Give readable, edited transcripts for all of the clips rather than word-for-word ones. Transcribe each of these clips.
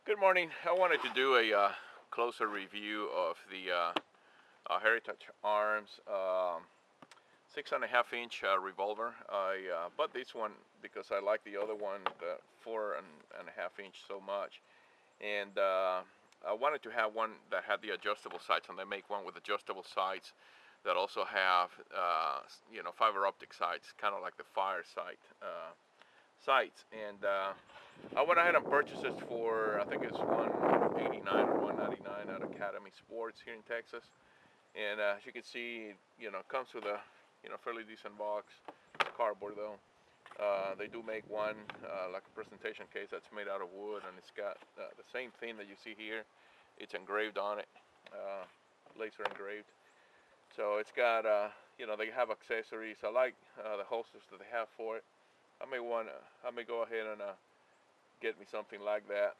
Good morning. I wanted to do a closer review of the Heritage Arms 6.5 inch revolver. I bought this one because I like the other one, the 4.5 inch, so much, and I wanted to have one that had the adjustable sights, and they make one with adjustable sights that also have fiber optic sights, kind of like the fire sights, and I went ahead and purchased it for, I think it's 189 or 199 at Academy Sports here in Texas. And as you can see, it comes with a fairly decent box. It's cardboard though. They do make one like a presentation case that's made out of wood, and it's got the same thing that you see here. It's engraved on it, laser engraved. So it's got they have accessories. I like the holsters that they have for it. I may go ahead and get me something like that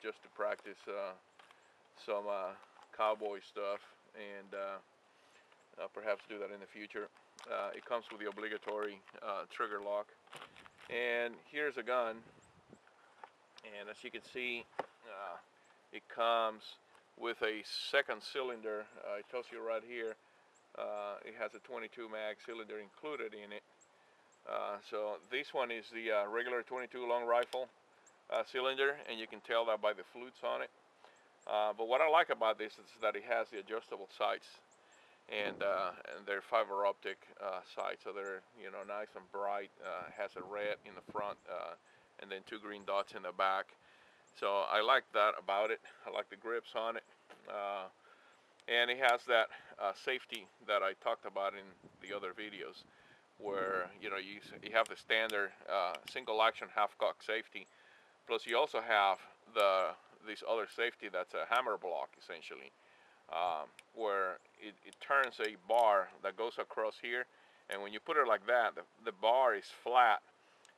just to practice some cowboy stuff, and perhaps do that in the future. It comes with the obligatory trigger lock, and here's a gun. And as you can see, it comes with a second cylinder. It tells you right here it has a 22 mag cylinder included in it. So this one is the regular 22 long rifle cylinder, and you can tell that by the flutes on it. But what I like about this is that it has the adjustable sights, and they're fiber optic sights, so they're nice and bright. Has a red in the front, and then two green dots in the back. So I like that about it. I like the grips on it, and it has that safety that I talked about in the other videos, where you have the standard single action half cock safety, plus you also have this other safety that's a hammer block essentially, where it turns a bar that goes across here, and when you put it like that, the bar is flat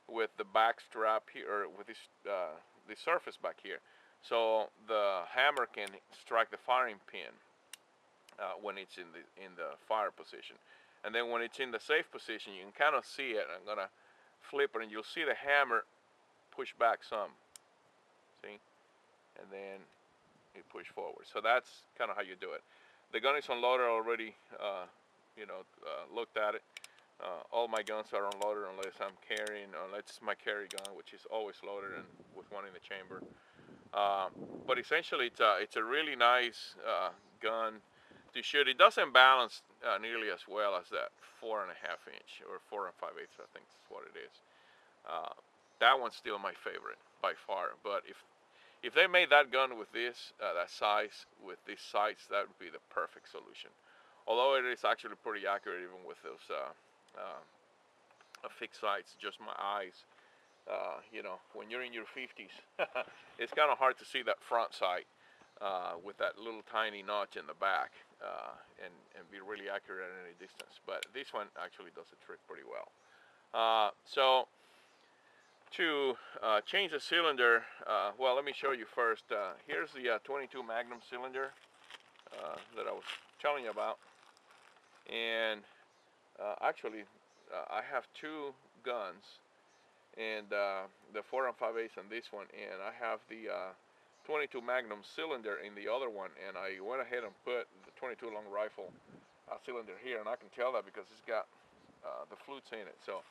with the back strap here, or with this the surface back here, so the hammer can strike the firing pin when it's in the fire position. And then when it's in the safe position, you can kind of see it. I'm gonna flip it, and you'll see the hammer push back some. See? And then it push forward. So that's kind of how you do it. The gun is unloaded already. Looked at it. All my guns are unloaded unless it's my carry gun, which is always loaded and with one in the chamber. But essentially, it's a really nice gun to shoot. It doesn't balance nearly as well as that 4.5 inch or 4 5/8, I think is what it is. That one's still my favorite by far. But if they made that gun with that size, with these sights, that would be the perfect solution. Although it is actually pretty accurate even with those fixed sights, just my eyes. When you're in your 50s, it's kind of hard to see that front sight with that little tiny notch in the back, and be really accurate at any distance. But this one actually does the trick pretty well. So to change the cylinder, well, let me show you first. Here's the 22 Magnum cylinder that I was telling you about, and actually I have two guns, and the 4 5/8 on this one, and I have the 22 Magnum cylinder in the other one, and I went ahead and put the 22 long rifle cylinder here, and I can tell that because it's got the flutes in it. So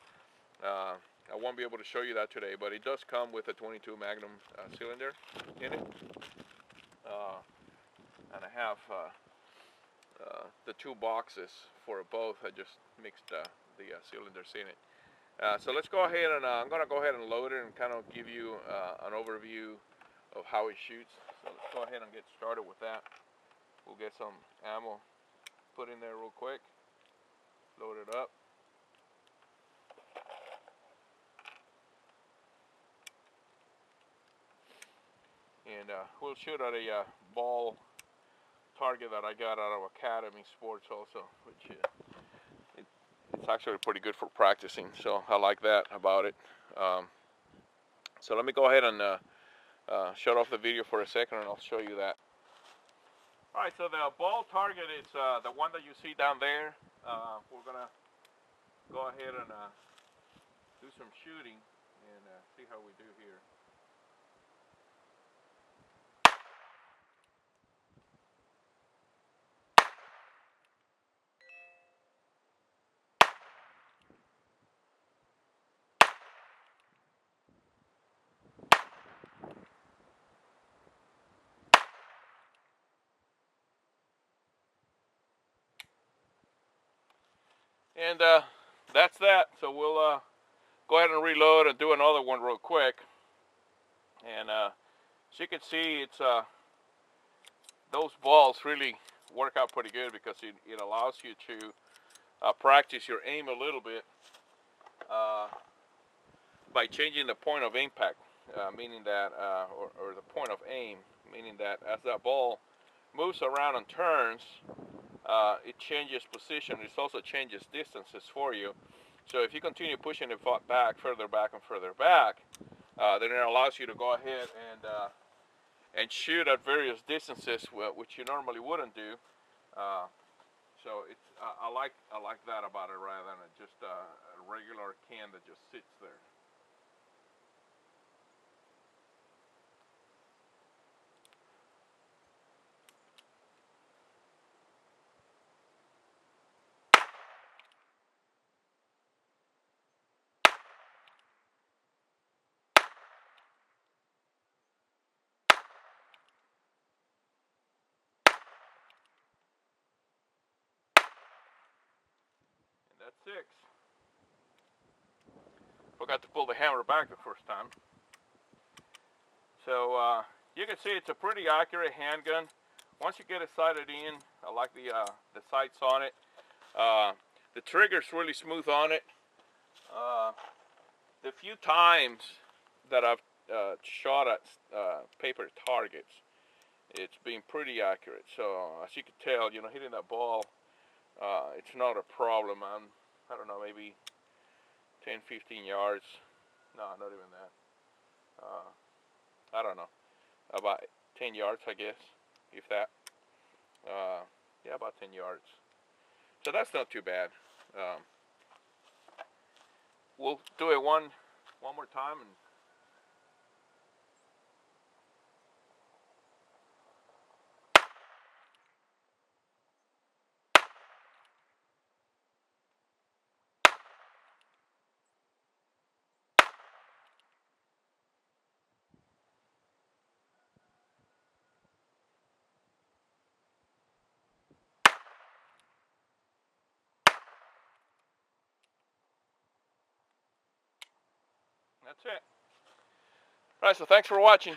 I won't be able to show you that today, but it does come with a 22 Magnum cylinder in it, and I have the two boxes for both. I just mixed the cylinders in it. So let's go ahead, and I'm going to go ahead and load it and kind of give you an overview of how it shoots. So let's go ahead and get started with that. We'll get some ammo put in there real quick, load it up. And we'll shoot at a ball target that I got out of Academy Sports also, which it's actually pretty good for practicing, so I like that about it. So let me go ahead and shut off the video for a second, and I'll show you that. Alright, so the ball target is the one that you see down there. We're going to go ahead and do some shooting and see how we do here. And that's that. So we'll go ahead and reload and do another one real quick. And as you can see, it's those balls really work out pretty good because it allows you to practice your aim a little bit uh, by changing the point of impact, meaning that, or the point of aim, meaning that as that ball moves around and turns, it changes position. It also changes distances for you. So if you continue pushing it back, further back, and further back, then it allows you to go ahead and shoot at various distances, which you normally wouldn't do. Uh, so it's I like that about it rather than just a regular can that just sits there. And that's 6. Forgot to pull the hammer back the first time. So you can see it's a pretty accurate handgun. Once you get it sighted in, I like the sights on it. The trigger's really smooth on it. The few times that I've shot at paper targets, it's been pretty accurate. So as you can tell, hitting that ball, it's not a problem. I don't know, maybe 10, 15 yards. No, not even that. I don't know. About 10 yards, I guess, if that. Yeah, about 10 yards. So that's not too bad. We'll do it one more time, and that's it. All right, so thanks for watching.